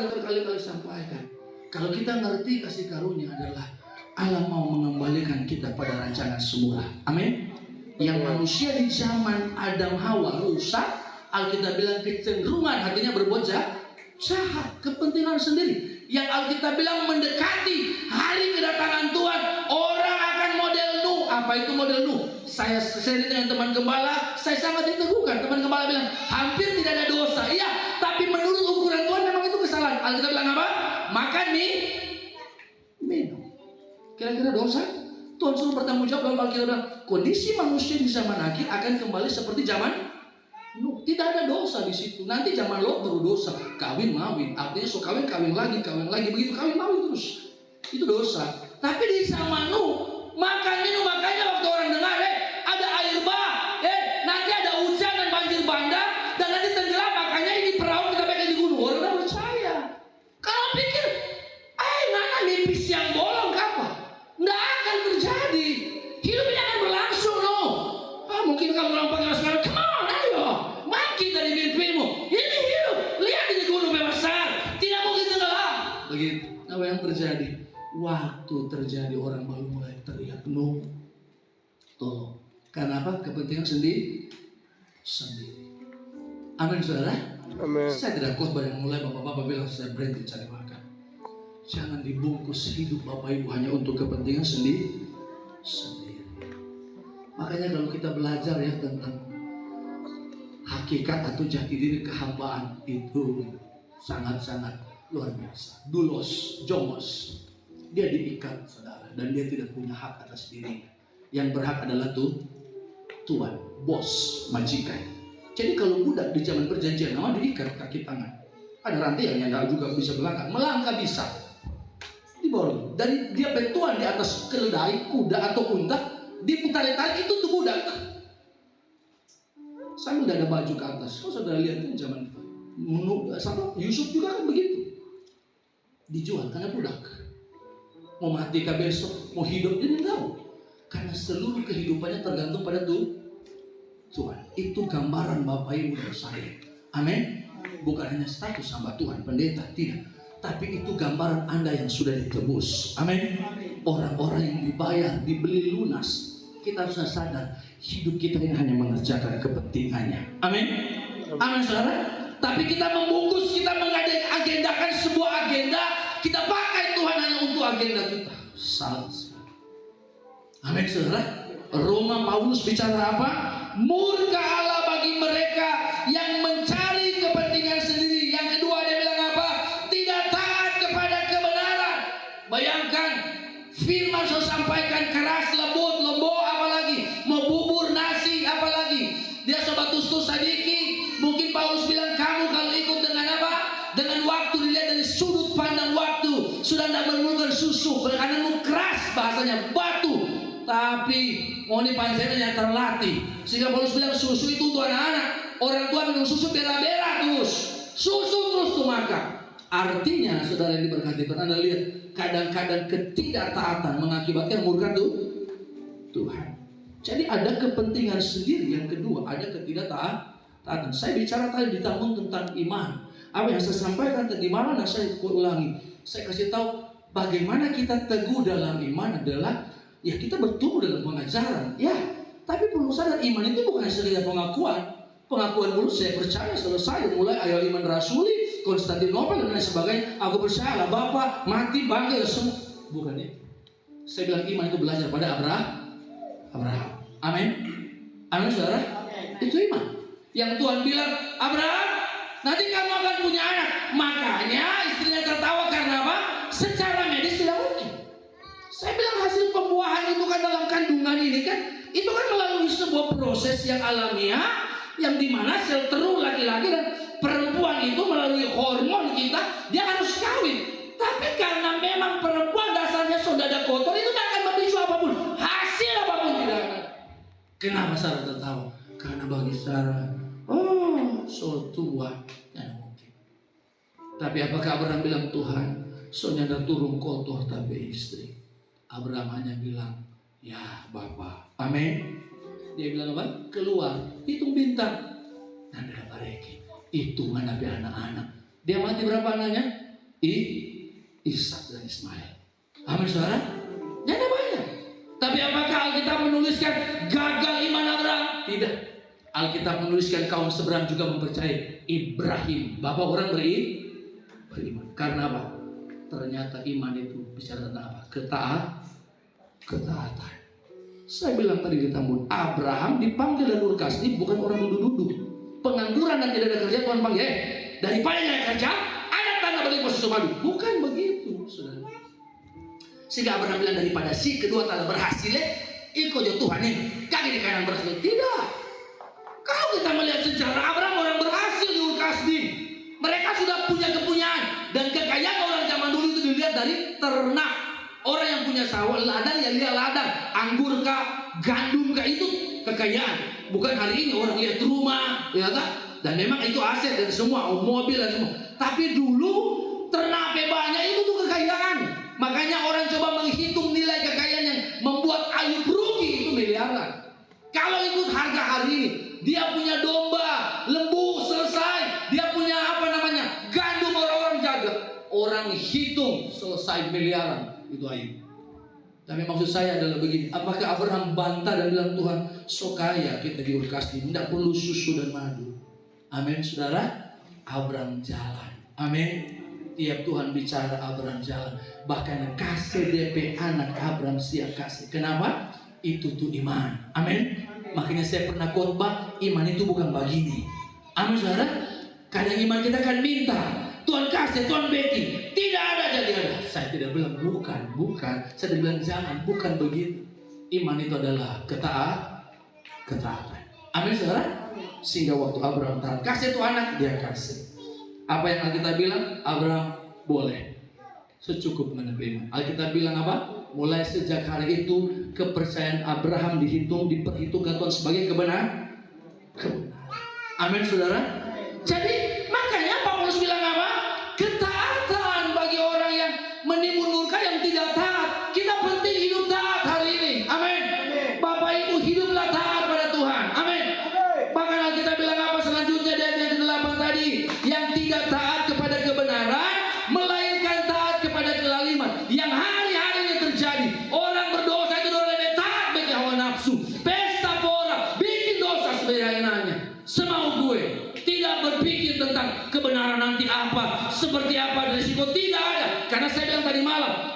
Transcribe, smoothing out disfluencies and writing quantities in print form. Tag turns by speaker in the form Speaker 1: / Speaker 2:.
Speaker 1: berkali-kali sampaikan, kalau kita ngerti kasih karunia adalah Allah mau mengembalikan kita pada rancangan semula. Amin. Yang manusia di zaman Adam Hawa rusak, Alkitab bilang kecenderungan hatinya berbuat jahat, kepentingan sendiri. Yang Alkitab bilang mendekati hari kedatangan Tuhan, orang akan model Nuh. Apa itu model Nuh? Saya dengan teman gembala, saya sangat diteguhkan. Teman gembala bilang hampir tidak ada dosa. Iya, tapi menurut ukuran Tuhan memang itu kesalahan. Alkitab bilang apa? Makan minum. Kira-kira dosa? Tuhan suruh bertanggung jawab. Lalu Alkitab bilang kondisi manusia di zaman akhir akan kembali seperti zaman Nuh. Tidak ada dosa di situ. Nanti zaman Lot baru dosa. Kawin mawin. Artinya so kawin lagi. Begitu kawin mawin terus. Itu dosa. Tapi di zaman Nuh makan minum, makanya waktu orang dengar ada air bah, nanti ada hujan dan banjir bandang dan nanti tenggelam, makanya ini perahu kita pakai di gunung. Orang udah percaya. Kalau pikir mana mimpi siang bolong kapan? Nggak akan terjadi. Hidup ini akan berlangsung loh. Mungkin kamu orang panggil sekarang, come on, ayo bangkit dari mimpimu. Ini hidup, lihat ini gunung besar, tidak mungkin tenggelam. Begitu. Apa yang terjadi? Waktu terjadi orang baru mulai teriak, no, tolong. Karena apa? Kepentingan sendiri. Amin, saudara.
Speaker 2: Amin.
Speaker 1: Saya tidak khotbah yang mulai bapak-bapak bilang saya berhenti cari makan. Jangan dibungkus hidup bapak ibu hanya untuk kepentingan sendiri. Makanya kalau kita belajar ya tentang hakikat atau jati diri kehambaan itu sangat-sangat luar biasa. Dulos, jomos. Dia diikat, saudara, dan dia tidak punya hak atas dirinya. Yang berhak adalah Tuhan, bos, majikan. Jadi kalau budak di zaman perjanjian lama diikat kaki tangan. Ada rantai yang nggak juga bisa melangkah bisa. Di bawah dari dia betuan di atas keledai, kuda atau unta, diputar-tarik itu tuh budak. Sambil tidak ada baju ke atas. Kalau saudara lihat kan zaman sama Yusuf juga kan begitu. Dijual karena budak. Mau mati kah besok, mau hidup, dia tidak tahu. Karena seluruh kehidupannya tergantung pada Tuhan. Itu gambaran Bapak Ibu dan saya. Amin. Bukan hanya status hamba Tuhan, pendeta, tidak. Tapi itu gambaran Anda yang sudah ditebus. Amin. Orang-orang yang dibayar, dibeli lunas. Kita harus sadar, hidup kita ini hanya mengerjakan kepentingannya. Amin. Amin, saudara. Tapi kita membungkus, kita mengagendakan sebuah agenda. Kita pakai Tuhan hanya untuk agenda kita. Salah. Amin, saudara. Roma Paulus bicara apa? Murka Allah bagi mereka yang mencari kepentingan sendiri. Yang kedua dia bilang apa? Tidak taat kepada kebenaran. Bayangkan firman saya sampaikan keras, lembut, apalagi mau bubur nasi, apalagi dia sobat tustus sadiki. Mungkin Paulus bilang kamu kalau ikut dengan apa? Dengan waktu, dilihat dari sudut pandang waktu, sudah tidak memerlukan susu, bekananmu keras, bahasanya batu, tapi mau dipanjangnya yang terlatih. Sehingga Paulus bilang susu itu untuk anak-anak. Orang tua minum susu bera-bera terus, susu terus tuh maka. Artinya saudara yang diberkati Tuhan, Anda lihat kadang-kadang ketidaktaatan mengakibatkan murka Tuhan. Jadi ada kepentingan sendiri. Yang kedua ada ketidaktaatan. Saya bicara tadi di tahun tentang iman. Apa yang saya sampaikan tadi malam, dan saya ulangi. Saya kasih tahu bagaimana kita teguh dalam iman adalah ya kita bertumbuh dalam pengajaran. Ya, tapi perlu sadar iman itu bukan sekedar pengakuan. Pengakuan dulu saya percaya selesai, mulai ayat iman rasuli, Konstantinopel dan lain sebagainya. Aku percaya lah Bapa mati bangkit semua. Bukan itu. Saya bilang iman itu belajar pada Abraham. Amin. Amin, saudara. Itu iman. Yang Tuhan bilang, Abraham, nanti kamu akan punya anak. Makanya istrinya tertawa karena apa? Secara medis tidak mungkin. Saya bilang hasil pembuahan itu kan dalam kandungan ini kan, itu kan melalui sebuah proses yang alamiah, yang dimana sel telur laki-laki dan perempuan itu melalui hormon kita, dia harus kawin. Tapi karena memang perempuan dasarnya saudara kotor, itu tidak akan memicu apapun, hasil apapun tidak ada. Kenapa Sarah tertawa? Karena bagi Sarah, so tua, tidak mungkin. Tapi apakah Abraham bilang Tuhan, so nyanda turun kotor tapi istri? Abraham hanya bilang, ya Bapa. Amin. Dia bilang apa? Keluar, hitung bintang. Nanda bareki, hitung hadapi anak-anak. Dia mati berapa anaknya? Ishak dan Ismail. Amin saudara. Jadi banyak. Tapi apakah Alkitab menuliskan gagal iman Abraham? Tidak. Alkitab menuliskan kaum seberang juga mempercayai Ibrahim, bapak orang beriman. Karena apa? Ternyata iman itu bicara tentang apa? Ketaatan. Saya bilang tadi di Tambun, Abraham dipanggil dari Ur Kasdim bukan orang duduk-duduk, pengangguran dan tidak ada kerja. Tuhan panggil, daripada nyari kerja, ada tanda bagi posisi madu. Bukan begitu, saudara. Sehingga Abraham bilang daripada si kedua tak berhasil, ikut jo Tuhan ini, kaki di kanan berhasil. Tidak. Kalau kita melihat sejarah Abraham orang berhasil di Ur Kasdim, mereka sudah punya kepunyaan dan kekayaan orang zaman dulu itu dilihat dari ternak. Orang yang punya sawah ladang ya lihat ladang, anggur kah, gandum kah, itu kekayaan. Bukan hari ini orang lihat rumah, ya kan? Dan memang itu aset dari semua, mobil dan semua. Tapi dulu ternak banyak itu tuh kekayaan. Makanya orang coba menghitung nilai kekayaan yang membuat Ayub rugi itu miliaran. Kalau ikut harga hari ini, dia punya domba, lembu selesai, dia punya gandum orang-orang jaga, orang hitung selesai miliaran. Itu Ayub. Tapi maksud saya adalah begini, apakah Abraham bantah dan bilang Tuhan, so kaya kita di Ur Kasdim, tidak perlu susu dan madu. Amin saudara. Abraham jalan. Amin. Tiap Tuhan bicara Abraham jalan. Bahkan kasih DP anak Abraham siap kasih. Kenapa? Itu tuh iman. Amin. Makanya saya pernah khotbah, iman itu bukan begini. Amin saudara. Kadang iman kita kan minta, Tuhan kasih, Tuhan backing. Tidak ada jadi ada. Saya tidak bilang bukan. Saya tidak bilang jangan, bukan begitu. Iman itu adalah ketaatan. Amin saudara. Sehingga waktu Abraham taat, kasih itu anak, dia kasih. Apa yang Alkitab bilang? Abraham boleh secukup menerima. Alkitab bilang apa? Mulai sejak hari itu kepercayaan Abraham diperhitungkan Tuhan sebagai kebenaran. Amin saudara. Jadi makanya Paulus bilang apa? Ketaatan bagi orang yang menimbun murka yang tidak taat. Kita penting hidup taat hari ini. Amin. Bapak Ibu hiduplah taat pada Tuhan. Amin. Bahkan Alkitab bilang apa selanjutnya di ayat yang ke-8 tadi? Yang tidak taat kepada kebenaran, melainkan taat kepada kelaliman. Yang hari-hari terjadi. Orang berdosa itu lebih taat bagi hawa nafsu. Pesta pora, bikin dosa sebenarnya. Semau gue. Tidak berpikir tentang kebenaran nanti apa, seperti apa, risiko tidak ada. Karena saya bilang tadi malam,